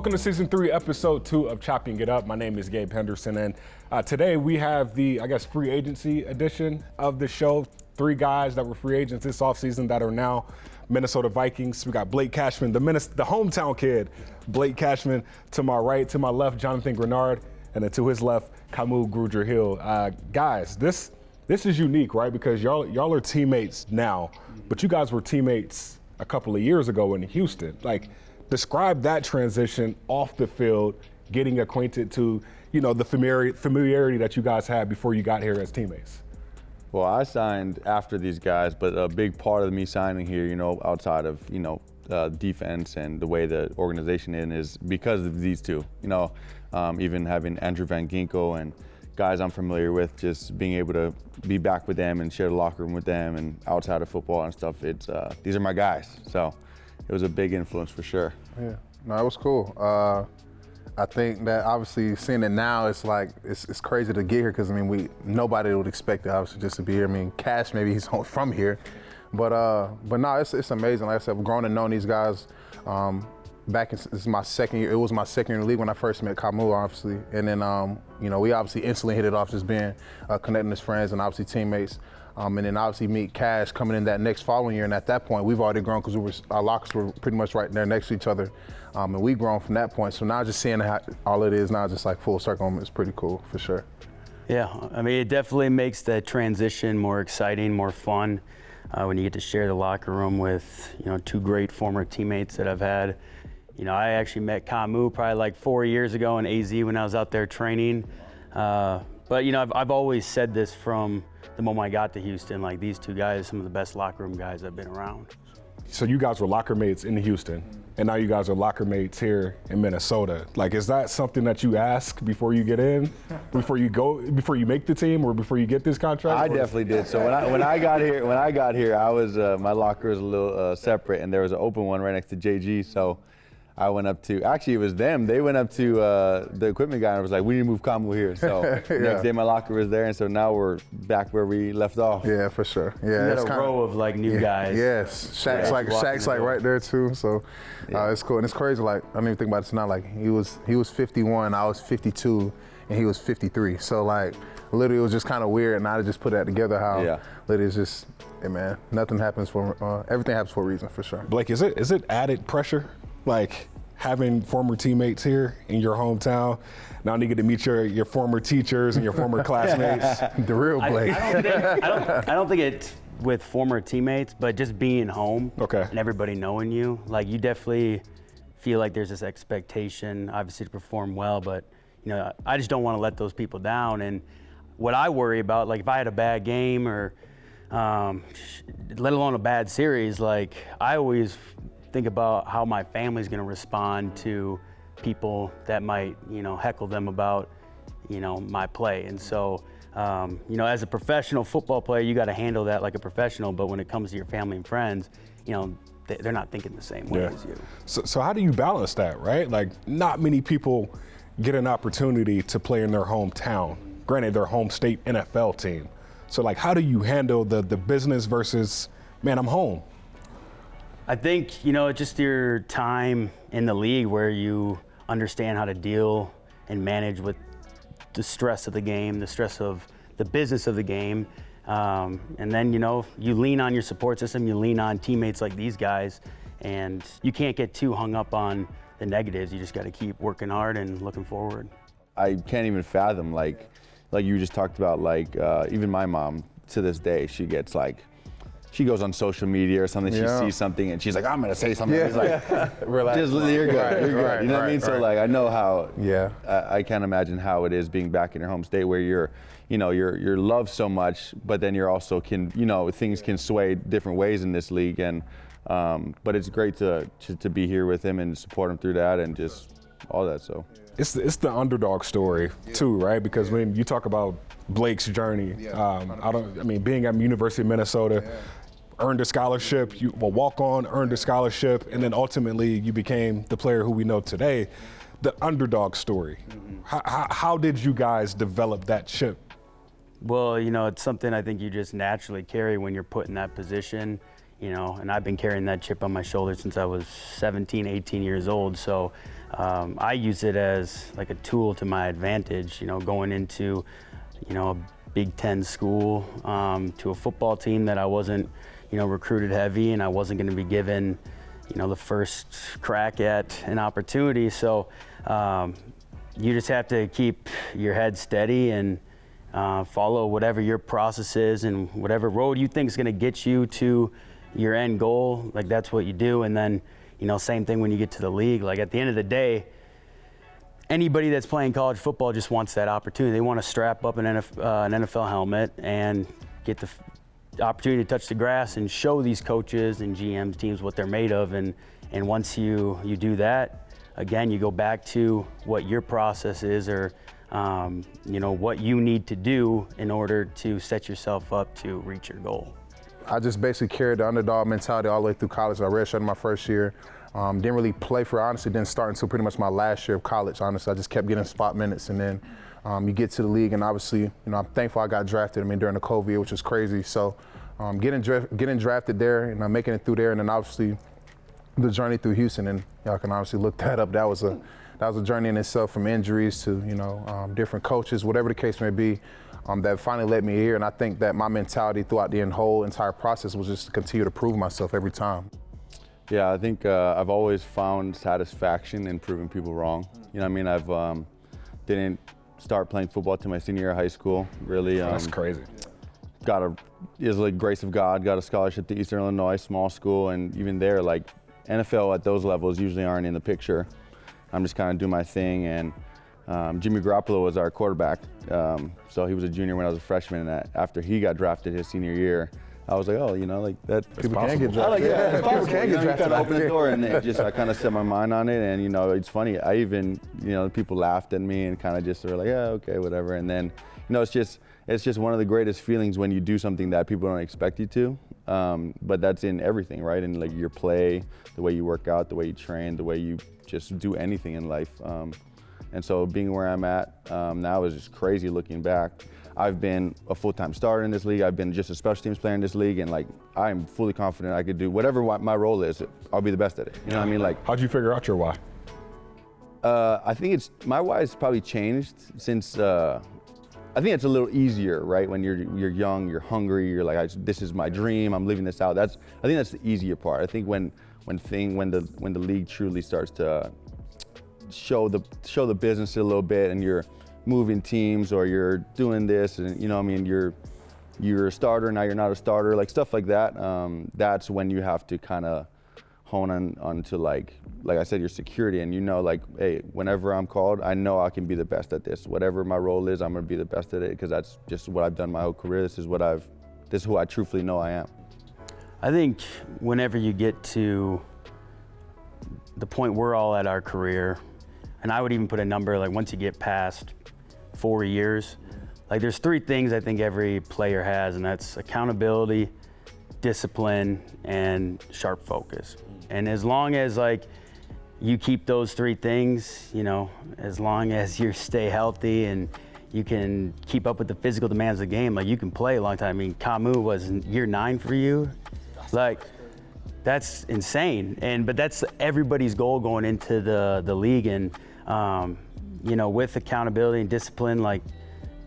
Welcome to Season 3, Episode 2 of Chopping It Up. My name is Gabe Henderson, and today we have the, free agency edition of the show. 3 guys that were free agents this offseason that are now Minnesota Vikings. We got Blake Cashman, the hometown kid, Blake Cashman. To my right, to my left, Jonathan Greenard, and then to his left, Kamu Grugier-Hill. Guys, this is unique, right? Because y'all are teammates now, but you guys were teammates a couple of years ago in Houston. Like, describe that transition off the field, getting acquainted to, the familiarity that you guys had before you got here as teammates. Well, I signed after these guys, but a big part of me signing here, outside of, defense and the way the organization is because of these two. Even having Andrew Van Ginkel and guys I'm familiar with, just being able to be back with them and share the locker room with them and outside of football and stuff, these are my guys. So it was a big influence for sure. Yeah, no, it was cool. I think that obviously seeing it now, it's like it's crazy to get here because nobody would expect it obviously just to be here. Cash maybe he's from here, but no, it's amazing. Like I said, I've grown and known these guys. This is my second year. It was my second year in the league when I first met Kamu, obviously, and then we obviously instantly hit it off, just being connecting as friends and obviously teammates. And then obviously meet Cash coming in that next following year, and at that point we've already grown because our lockers were pretty much right there next to each other, and we've grown from that point. So now just seeing how all it is now, just like full circle, it's pretty cool for sure. Yeah, it definitely makes the transition more exciting, more fun when you get to share the locker room with 2 great former teammates that I've had. I actually met Kamu probably like 4 years ago in AZ when I was out there training. But I've always said this from the moment I got to Houston, like these 2 guys, some of the best locker room guys I've been around. So you guys were locker mates in Houston, and now you guys are locker mates here in Minnesota. Like, is that something that you ask before you get in, before you make the team, or before you get this contract? I definitely did. So when I got here, I was my locker was a little separate, and there was an open one right next to JG. So I went up to, actually it was them, they went up to the equipment guy and was like, we need to move Kamu here. So yeah. Next day my locker was there, and so now we're back where we left off. Yeah, for sure. Yeah, it's a row of new guys. Yes, Shaq's like right there too. So it's cool, and it's crazy. Like, I don't even think about it now. Like, he was 51, I was 52, and he was 53. So like, literally, it was just kind of weird, and I just put that together. How literally it's just, hey man, nothing happens for everything happens for a reason, for sure. Blake, is it added pressure? Like, having former teammates here in your hometown, now you get to meet your former teachers and your former classmates. The real Blake. I don't think it's with former teammates, but just being home and everybody knowing you. Like, you definitely feel like there's this expectation, obviously, to perform well, but I just don't want to let those people down. And what I worry about, like if I had a bad game or let alone a bad series, like I always think about how my family's going to respond to people that might, heckle them about, my play. And so, as a professional football player, you got to handle that like a professional. But when it comes to your family and friends, they're not thinking the same way as you. So how do you balance that, right? Like, not many people get an opportunity to play in their hometown. Granted, their home state NFL team. So, like, how do you handle the business versus, man, I'm home? I think, it's just your time in the league where you understand how to deal and manage with the stress of the game, the stress of the business of the game. And then, you lean on your support system, you lean on teammates like these guys, and you can't get too hung up on the negatives. You just got to keep working hard and looking forward. I can't even fathom, like you just talked about, even my mom to this day, she gets she goes on social media or something, she sees something and she's like, I'm gonna say something. It's like, relax. Just, you're good, you're good. You know what I mean? So I know how, I can't imagine how it is being back in your home state where you're loved so much, but then you're also things can sway different ways in this league. And, but it's great to be here with him and support him through that and just all that, so. It's the underdog story too, right? Because when you talk about Blake's journey, being at University of Minnesota, earned a scholarship, you will walk on, earned a scholarship, and then ultimately you became the player who we know today. The underdog story. How did you guys develop that chip? Well, it's something I think you just naturally carry when you're put in that position. and I've been carrying that chip on my shoulder since I was 17, 18 years old. So I use it as like a tool to my advantage, going into, a Big Ten school, to a football team that I wasn't, recruited heavy, and I wasn't going to be given, the first crack at an opportunity. So you just have to keep your head steady and follow whatever your process is and whatever road you think is going to get you to your end goal. Like, that's what you do. And then, same thing when you get to the league. Like, at the end of the day, anybody that's playing college football just wants that opportunity. They want to strap up an NFL helmet and get the opportunity to touch the grass and show these coaches and GMs, teams, what they're made of. And once you do that, again, you go back to what your process is, or what you need to do in order to set yourself up to reach your goal. I just basically carried the underdog mentality all the way through college. I redshirted my first year. Didn't really play for, honestly, didn't start until pretty much my last year of college, honestly. I just kept getting spot minutes, and then you get to the league, and obviously, I'm thankful I got drafted, during the COVID year, which was crazy. So getting drafted there, and making it through there, and then obviously the journey through Houston, and y'all can obviously look that up. That was a journey in itself, from injuries to, different coaches, whatever the case may be, that finally led me here. And I think that my mentality throughout the whole entire process was just to continue to prove myself every time. Yeah, I think I've always found satisfaction in proving people wrong. I've didn't start playing football till my senior year of high school. Really, that's crazy. Is like grace of God, got a scholarship to Eastern Illinois, small school, and even there, like, NFL at those levels usually aren't in the picture. I'm just kind of doing my thing, and Jimmy Garoppolo was our quarterback. So he was a junior when I was a freshman, and after he got drafted his senior year, I was like, that people can get drafted. People can get drafted. Kind of opened the door, and I kind of set my mind on it. And it's funny. I even, people laughed at me and kind of just were like, yeah, okay, whatever. And then, it's just one of the greatest feelings when you do something that people don't expect you to. But that's in everything, right? In like your play, the way you work out, the way you train, the way you just do anything in life. And so being where I'm at now is just crazy looking back. I've been a full-time starter in this league. I've been just a special teams player in this league, and like, I'm fully confident I could do whatever my role is. I'll be the best at it. You know what I mean? Like, how'd you figure out your why? I think my why has probably changed since. I think it's a little easier, right? When you're young, you're hungry, you're like, this is my dream. I'm living this out. I think that's the easier part. I think when the league truly starts to show the business a little bit, and you're moving teams, or you're doing this, and you're a starter, now you're not a starter, like stuff like that. That's when you have to kind of hone onto like I said, your security, and like, hey, whenever I'm called, I know I can be the best at this. Whatever my role is, I'm gonna be the best at it, because that's just what I've done my whole career. This is who I truthfully know I am. I think whenever you get to the point we're all at our career, and I would even put a number, like once you get past 4 years, like there's 3 things I think every player has, and that's accountability, discipline, and sharp focus. And as long as like you keep those 3 things, as long as you stay healthy and you can keep up with the physical demands of the game, like you can play a long time. Kamu was in year 9 for you. Like, that's insane. But that's everybody's goal going into the league. And with accountability and discipline, like,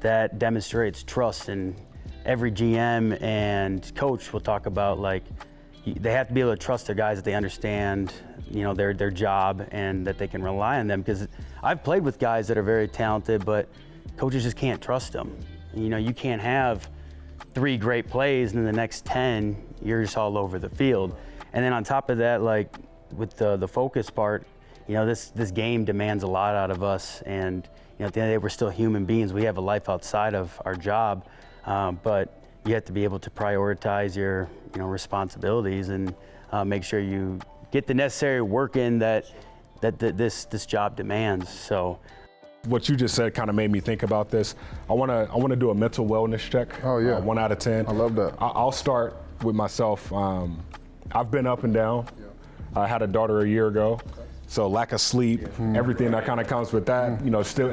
that demonstrates trust. And every GM and coach will talk about, like, they have to be able to trust their guys, that they understand, their job, and that they can rely on them. Because I've played with guys that are very talented, but coaches just can't trust them. You can't have 3 great plays, and then the next 10, you're just all over the field. And then on top of that, like with the focus part, this game demands a lot out of us. And at the end of the day, we're still human beings. We have a life outside of our job, but you have to be able to prioritize your responsibilities and make sure you get the necessary work in that this job demands. So what you just said kind of made me think about this. I want to do a mental wellness check. Oh yeah, 1 out of 10. I love that. I'll start with myself. I've been up and down. I had a daughter a year ago, so lack of sleep, everything that kind of comes with that.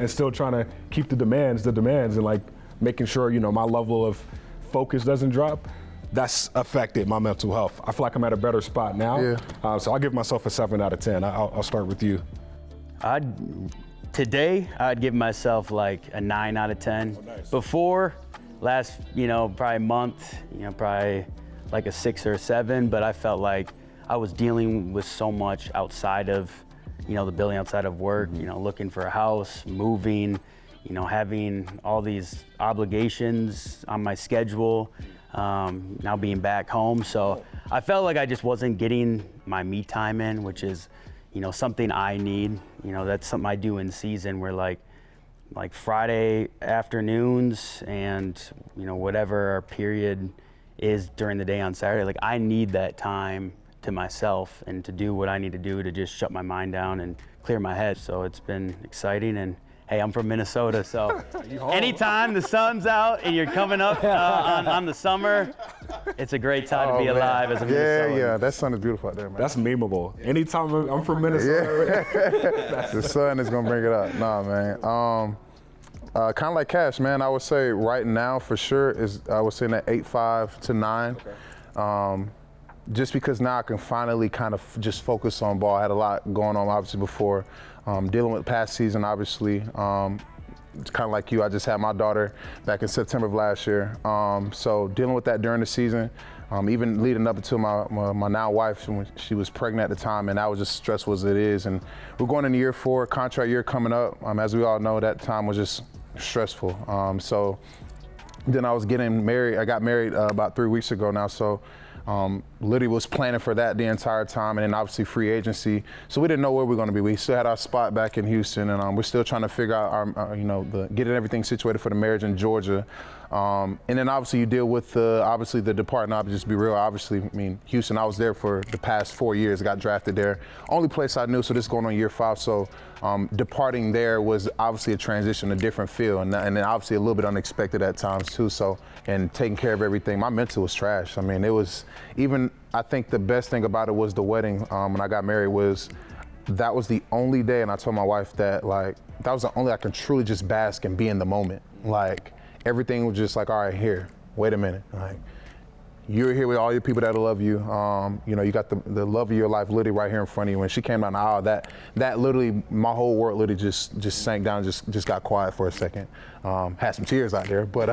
Still trying to keep the demands, and like making sure my level of focus doesn't drop. that's affected my mental health. I feel like I'm at a better spot now. Yeah. So I'll give myself a 7 out of 10. I'll start with you. Today, I'd give myself like a 9 out of 10. Oh, nice. Before, last, probably month, probably like a 6 or a 7, but I felt like I was dealing with so much outside of, the building, outside of work, looking for a house, moving, having all these obligations on my schedule, now being back home. So I felt like I just wasn't getting my me time in, which is, something I need. That's something I do in season where like Friday afternoons and, whatever our period is during the day on Saturday, like I need that time to myself and to do what I need to do to just shut my mind down and clear my head. So it's been exciting. And hey, I'm from Minnesota, so anytime the sun's out and you're coming up on the summer, it's a great time to be alive as a Minnesotan. Yeah, that sun is beautiful out there, man. That's memeable. Anytime I'm from Minnesota. The sun is gonna bring it up. Nah, man. Kind of like Cash, man. I would say right now for sure I would say that 8.5 to 9. Okay. Just because now I can finally kind of just focus on ball. I had a lot going on obviously before, dealing with past season obviously. It's kind of like you, I just had my daughter back in September of last year. So dealing with that during the season, even leading up until my now wife, when she was pregnant at the time, and that was just stressful as it is. And we're going into year 4, contract year coming up. As we all know, that time was just stressful. So then I was getting married. I got married about 3 weeks ago now. So literally was planning for that the entire time, and then obviously free agency. So we didn't know where we were going to be. We still had our spot back in Houston, and we're still trying to figure out getting everything situated for the marriage in Georgia. And then obviously you deal with the department. I'll just be real. Obviously, Houston, I was there for the past 4 years, got drafted there. Only place I knew, so this is going on year 5. So departing there was obviously a transition, a different feel, and then obviously a little bit unexpected at times too. So, and taking care of everything, my mental was trash. It was I think the best thing about it was the wedding when I got married that was the only day, and I told my wife that that was the only I can truly just bask and be in the moment. Everything was just all right, here, wait a minute. You're here with all your people that love you. You got the love of your life literally right here in front of you. When she came down the aisle, that literally, my whole world literally just sank down, just got quiet for a second. Had some tears out there, but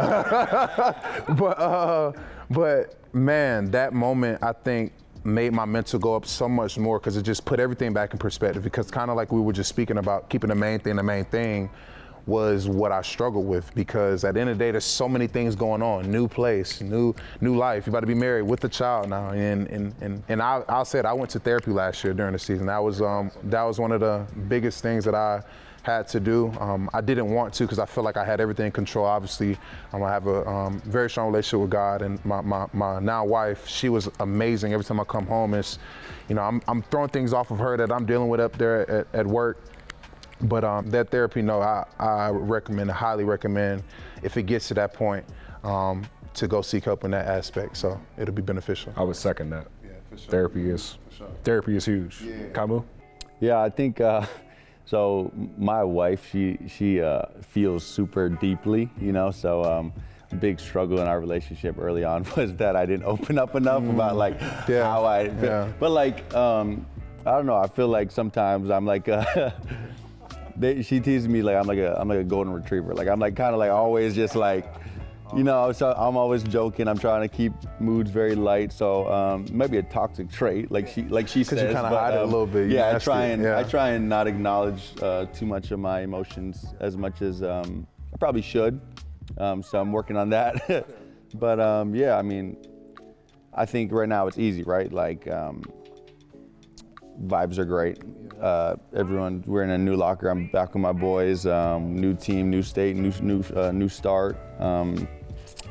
man, that moment I think made my mental go up so much more because it just put everything back in perspective. Because kind of like we were just speaking about keeping the main thing was what I struggled with, because at the end of the day, there's so many things going on. New place, new life. You're about to be married with a child now, and I'll say it. I went to therapy last year during the season. That was one of the biggest things that I had to do. I didn't want to because I felt like I had everything in control. Obviously, I have a very strong relationship with God, and my now wife, she was amazing. Every time I come home, it's, I'm throwing things off of her that I'm dealing with up there at work. But that therapy, I highly recommend, if it gets to that point, to go seek help in that aspect. So it'll be beneficial. I would second that. Yeah, for sure. Therapy is huge. Yeah. Kamu? Yeah, I think, so my wife, she feels super deeply, so big struggle in our relationship early on was that I didn't open up enough about how I feel. Yeah. But I don't know, I feel like sometimes I'm she teases me I'm like a golden retriever. I'm kind of always just so I'm always joking. I'm trying to keep moods very light. So maybe a toxic trait, like she says. Because you kind of hide it a little bit. Yeah, I try and not acknowledge too much of my emotions as much as I probably should. So I'm working on that. But I think right now it's easy, right? Vibes are great. Everyone, we're in a new locker. I'm back with my boys. New team, new state, new start.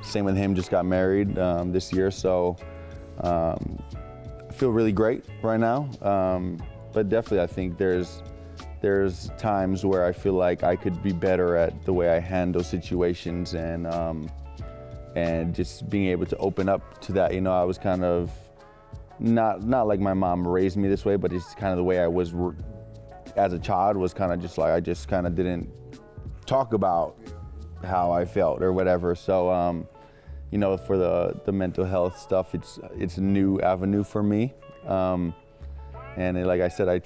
Same with him. Just got married this year, so I feel really great right now. But definitely, I think there's times where I feel like I could be better at the way I handle situations and just being able to open up to that. I was kind of. Not like my mom raised me this way, but it's kind of the way I was as a child was kind of just I just kind of didn't talk about how I felt or whatever. So you know, for the mental health stuff, it's a new avenue for me. And like I said, I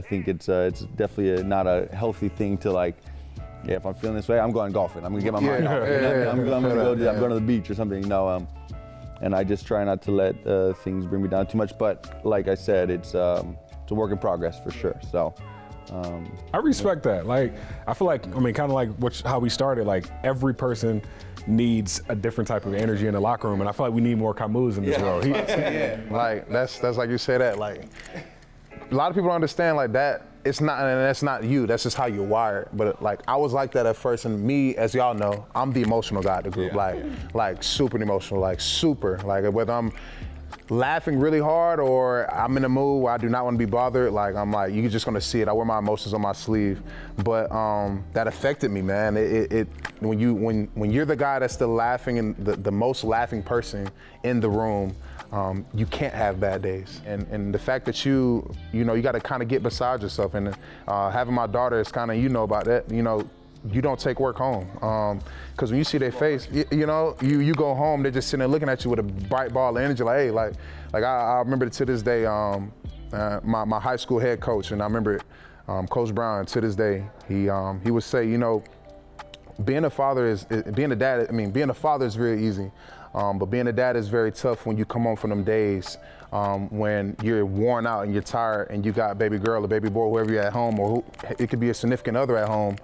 think it's definitely not a healthy thing to like, yeah, if I'm feeling this way, I'm going golfing. I'm gonna get my mind off. I'm going to the beach or something, you know. And I just try not to let things bring me down too much. But like I said, it's a work in progress for sure. So. I respect that. Like, I feel like, I mean, kind of like how we started. Like, every person needs a different type of energy in the locker room, and I feel like we need more Kamus in this world. Like that's like you say that. Like, a lot of people don't understand like that. It's not, and that's not you. That's just how you're wired. But like, I was like that at first, and me, as y'all know, I'm the emotional guy of the group. Like super emotional, like super. Like whether I'm laughing really hard or I'm in a mood where I do not want to be bothered, like I'm like, you're just gonna see it. I wear my emotions on my sleeve. But that affected me, man. When you're the guy that's still laughing and the most laughing person in the room, you can't have bad days. And the fact that you got to kind of get beside yourself. And having my daughter is kind of, you know about that, you know, you don't take work home. Because when you see their face, you go home, they're just sitting there looking at you with a bright ball of energy, like, hey, like I remember to this day, my high school head coach, and I remember Coach Brown, to this day, he would say, you know, being a father is being a dad. I mean, being a father is very easy, but being a dad is very tough when you come home from them days when you're worn out and you're tired, and you got baby girl or baby boy, whoever you're at home, or it could be a significant other at home,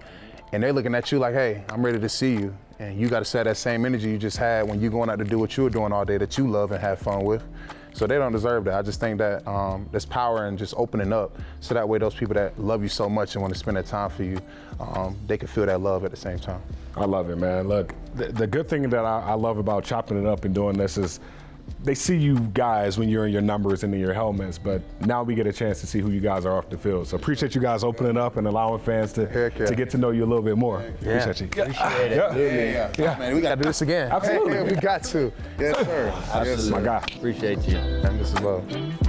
and they're looking at you like, hey, I'm ready to see you, and you got to set that same energy you just had when you're going out to do what you were doing all day that you love and have fun with. So they don't deserve that. I just think that there's power in just opening up, so that way those people that love you so much and want to spend their time for you, they can feel that love at the same time. I love it, man. Look, the good thing that I love about chopping it up and doing this is they see you guys when you're in your numbers and in your helmets, but now we get a chance to see who you guys are off the field. So appreciate you guys opening up and allowing fans to get to know you a little bit more. Appreciate you. Appreciate it. Yeah. Man, we got to do this again. Absolutely. We got to. Yes, sir. Absolutely. My guy. Appreciate you. And this is love.